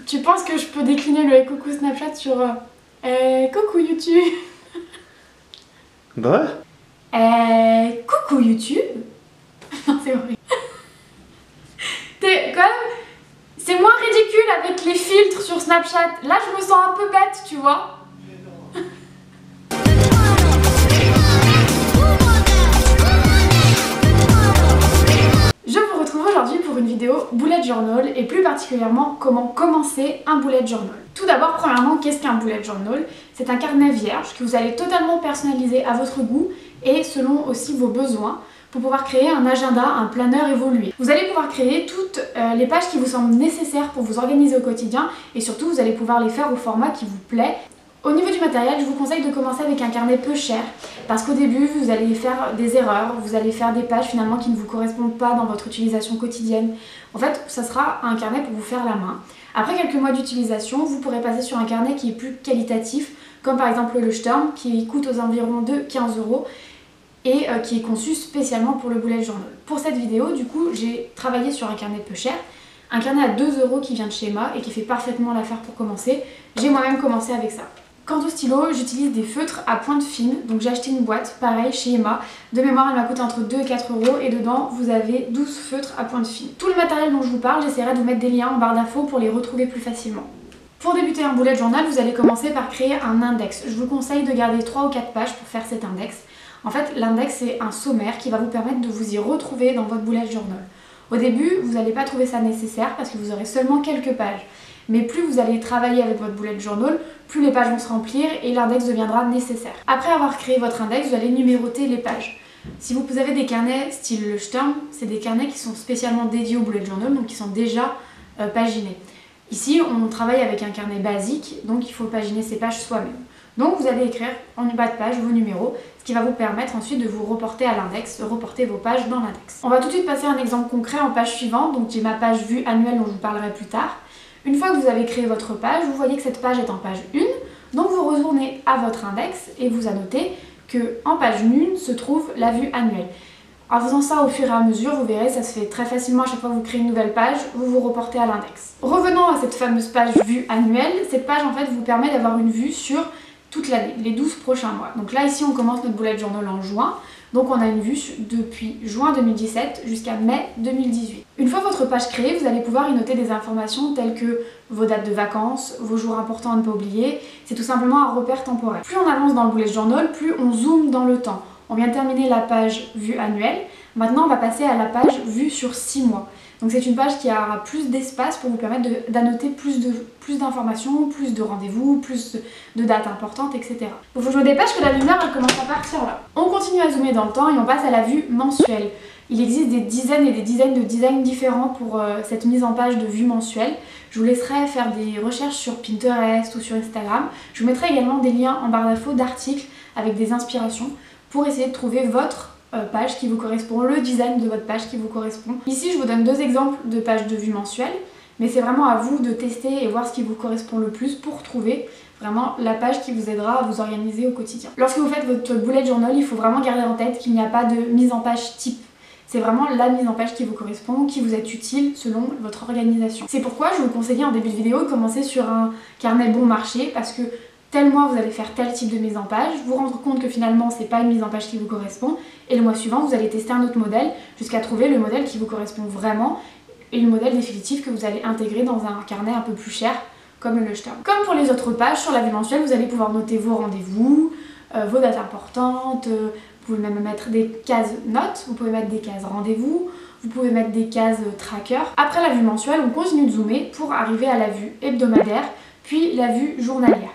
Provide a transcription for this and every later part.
Tu penses que je peux décliner le coucou Snapchat sur coucou YouTube? Bah ouais. Coucou YouTube? Non, c'est horrible. T'es quand même... C'est moins ridicule avec les filtres sur Snapchat. Là, je me sens un peu bête, tu vois. Je vous retrouve aujourd'hui pour une vidéo bullet journal et plus particulièrement comment commencer un bullet journal. Tout d'abord, premièrement, qu'est-ce qu'un bullet journal? C'est un carnet vierge que vous allez totalement personnaliser à votre goût et selon aussi vos besoins pour pouvoir créer un agenda, un planeur évolué. Vous allez pouvoir créer toutes les pages qui vous semblent nécessaires pour vous organiser au quotidien et surtout vous allez pouvoir les faire au format qui vous plaît. Au niveau du matériel, je vous conseille de commencer avec un carnet peu cher parce qu'au début, vous allez faire des erreurs, vous allez faire des pages finalement qui ne vous correspondent pas dans votre utilisation quotidienne. En fait, ça sera un carnet pour vous faire la main. Après quelques mois d'utilisation, vous pourrez passer sur un carnet qui est plus qualitatif, comme par exemple le Sturm qui coûte aux environs de 15 € et qui est conçu spécialement pour le bullet journal. Pour cette vidéo, du coup, j'ai travaillé sur un carnet peu cher, un carnet à 2 € qui vient de chez Emma et qui fait parfaitement l'affaire pour commencer. J'ai moi-même commencé avec ça. Quant au stylo, j'utilise des feutres à pointe fine, donc j'ai acheté une boîte, pareil, chez Emma. De mémoire, elle m'a coûté entre 2 et 4 € et dedans, vous avez 12 feutres à pointe fine. Tout le matériel dont je vous parle, j'essaierai de vous mettre des liens en barre d'infos pour les retrouver plus facilement. Pour débuter un bullet journal, vous allez commencer par créer un index. Je vous conseille de garder 3 ou 4 pages pour faire cet index. En fait, l'index, c'est un sommaire qui va vous permettre de vous y retrouver dans votre bullet journal. Au début, vous n'allez pas trouver ça nécessaire parce que vous aurez seulement quelques pages. Mais plus vous allez travailler avec votre bullet journal, plus les pages vont se remplir et l'index deviendra nécessaire. Après avoir créé votre index, vous allez numéroter les pages. Si vous avez des carnets style le Sturm, c'est des carnets qui sont spécialement dédiés au bullet journal, donc qui sont déjà paginés. Ici, on travaille avec un carnet basique, donc il faut paginer ses pages soi-même. Donc vous allez écrire en bas de page vos numéros, ce qui va vous permettre ensuite de vous reporter à l'index, de reporter vos pages dans l'index. On va tout de suite passer à un exemple concret en page suivante, donc j'ai ma page vue annuelle dont je vous parlerai plus tard. Une fois que vous avez créé votre page, vous voyez que cette page est en page 1, donc vous retournez à votre index et vous annotez qu'en page 1 se trouve la vue annuelle. En faisant ça au fur et à mesure, vous verrez, ça se fait très facilement à chaque fois que vous créez une nouvelle page, vous vous reportez à l'index. Revenons à cette fameuse page vue annuelle, cette page en fait vous permet d'avoir une vue sur toute l'année, les 12 prochains mois. Donc là ici on commence notre bullet journal en juin, donc on a une vue depuis juin 2017 jusqu'à mai 2018. Une fois votre page créée, vous allez pouvoir y noter des informations telles que vos dates de vacances, vos jours importants à ne pas oublier, c'est tout simplement un repère temporel. Plus on avance dans le bullet journal, plus on zoome dans le temps. On vient de terminer la page vue annuelle, maintenant on va passer à la page vue sur 6 mois. Donc c'est une page qui aura plus d'espace pour vous permettre d'annoter plus d'informations, plus de rendez-vous, plus de dates importantes, etc. Donc faut que je me dépêche que la lumière elle commence à partir là. On continue à zoomer dans le temps et on passe à la vue mensuelle. Il existe des dizaines et des dizaines de designs différents pour cette mise en page de vue mensuelle. Je vous laisserai faire des recherches sur Pinterest ou sur Instagram. Je vous mettrai également des liens en barre d'infos d'articles avec des inspirations pour essayer de trouver votre page qui vous correspond, le design de votre page qui vous correspond. Ici je vous donne 2 exemples de pages de vue mensuelle, mais c'est vraiment à vous de tester et voir ce qui vous correspond le plus pour trouver vraiment la page qui vous aidera à vous organiser au quotidien. Lorsque vous faites votre bullet journal, il faut vraiment garder en tête qu'il n'y a pas de mise en page type. C'est vraiment la mise en page qui vous correspond, qui vous est utile selon votre organisation. C'est pourquoi je vous conseillais en début de vidéo de commencer sur un carnet bon marché parce que tel mois vous allez faire tel type de mise en page, vous rendre compte que finalement c'est pas une mise en page qui vous correspond et le mois suivant vous allez tester un autre modèle jusqu'à trouver le modèle qui vous correspond vraiment et le modèle définitif que vous allez intégrer dans un carnet un peu plus cher comme le Sturm. Comme pour les autres pages, sur la vue mensuelle vous allez pouvoir noter vos rendez-vous, vos dates importantes, vous pouvez même mettre des cases notes, vous pouvez mettre des cases rendez-vous, vous pouvez mettre des cases tracker. Après la vue mensuelle, on continue de zoomer pour arriver à la vue hebdomadaire puis la vue journalière.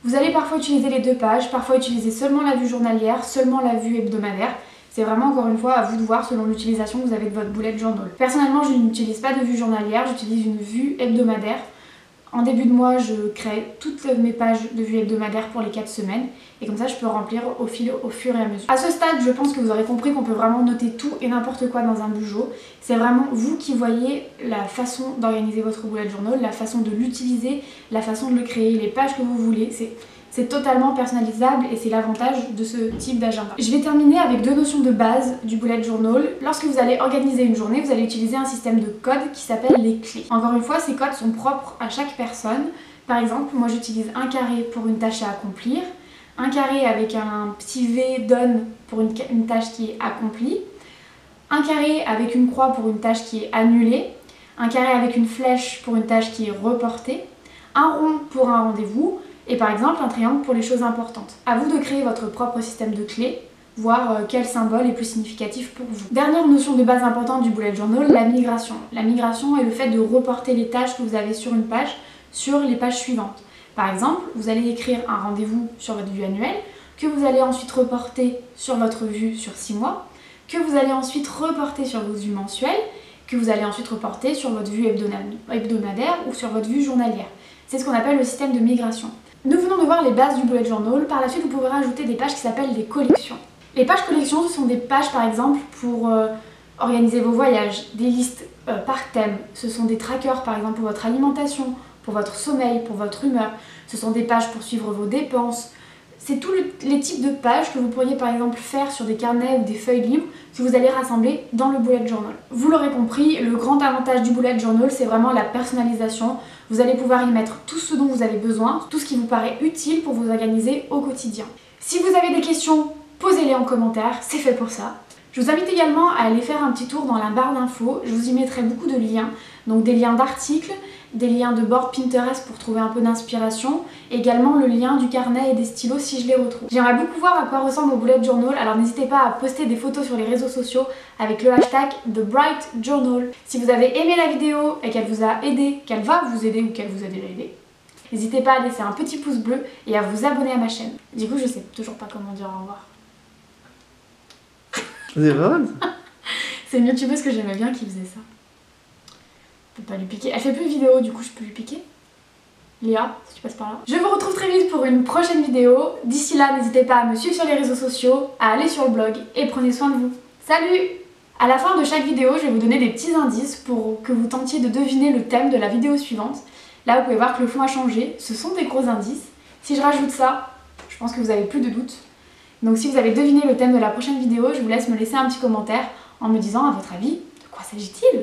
Vous allez parfois utiliser les 2 pages, parfois utiliser seulement la vue journalière, seulement la vue hebdomadaire. C'est vraiment encore une fois à vous de voir selon l'utilisation que vous avez de votre bullet journal. Personnellement, je n'utilise pas de vue journalière, j'utilise une vue hebdomadaire. En début de mois, je crée toutes mes pages de vue hebdomadaire pour les 4 semaines et comme ça je peux remplir au fur et à mesure. A ce stade, je pense que vous aurez compris qu'on peut vraiment noter tout et n'importe quoi dans un bujo. C'est vraiment vous qui voyez la façon d'organiser votre bullet journal, la façon de l'utiliser, la façon de le créer, les pages que vous voulez. C'est totalement personnalisable et c'est l'avantage de ce type d'agenda. Je vais terminer avec deux notions de base du bullet journal. Lorsque vous allez organiser une journée, vous allez utiliser un système de codes qui s'appelle les clés. Encore une fois, ces codes sont propres à chaque personne. Par exemple, moi j'utilise un carré pour une tâche à accomplir, un carré avec un petit V done pour une tâche qui est accomplie, un carré avec une croix pour une tâche qui est annulée, un carré avec une flèche pour une tâche qui est reportée, un rond pour un rendez-vous et par exemple un triangle pour les choses importantes. À vous de créer votre propre système de clés, voir quel symbole est plus significatif pour vous. Dernière notion de base importante du bullet journal, la migration. La migration est le fait de reporter les tâches que vous avez sur une page sur les pages suivantes. Par exemple, vous allez écrire un rendez-vous sur votre vue annuelle, que vous allez ensuite reporter sur votre vue sur 6 mois, que vous allez ensuite reporter sur vos vues mensuelles, que vous allez ensuite reporter sur votre vue hebdomadaire ou sur votre vue journalière. C'est ce qu'on appelle le système de migration. Nous venons de voir les bases du bullet journal. Par la suite, vous pouvez rajouter des pages qui s'appellent des collections. Les pages collections, ce sont des pages par exemple pour organiser vos voyages, des listes par thème. Ce sont des trackers par exemple pour votre alimentation, pour votre sommeil, pour votre humeur. Ce sont des pages pour suivre vos dépenses. C'est tous les types de pages que vous pourriez par exemple faire sur des carnets ou des feuilles libres que vous allez rassembler dans le bullet journal. Vous l'aurez compris, le grand avantage du bullet journal, c'est vraiment la personnalisation. Vous allez pouvoir y mettre tout ce dont vous avez besoin, tout ce qui vous paraît utile pour vous organiser au quotidien. Si vous avez des questions, posez-les en commentaire, c'est fait pour ça. Je vous invite également à aller faire un petit tour dans la barre d'infos, je vous y mettrai beaucoup de liens, donc des liens d'articles, des liens de board Pinterest pour trouver un peu d'inspiration, également le lien du carnet et des stylos si je les retrouve. J'aimerais beaucoup voir à quoi ressemble mon bullet journal, alors n'hésitez pas à poster des photos sur les réseaux sociaux avec le hashtag TheBrightJournal. Si vous avez aimé la vidéo et qu'elle vous a aidé, qu'elle va vous aider ou qu'elle vous a déjà aidé, n'hésitez pas à laisser un petit pouce bleu et à vous abonner à ma chaîne. Du coup, je sais toujours pas comment dire au revoir. C'est vrai. C'est une youtubeuse que j'aimais bien qui faisait ça. Je peux pas lui piquer. Elle fait plus de vidéos, du coup je peux lui piquer. Léa, si tu passes par là. Je vous retrouve très vite pour une prochaine vidéo. D'ici là, n'hésitez pas à me suivre sur les réseaux sociaux, à aller sur le blog et prenez soin de vous. Salut! À la fin de chaque vidéo, je vais vous donner des petits indices pour que vous tentiez de deviner le thème de la vidéo suivante. Là, vous pouvez voir que le fond a changé. Ce sont des gros indices. Si je rajoute ça, je pense que vous avez plus de doutes. Donc si vous avez deviné le thème de la prochaine vidéo, je vous laisse me laisser un petit commentaire en me disant à votre avis, de quoi s'agit-il?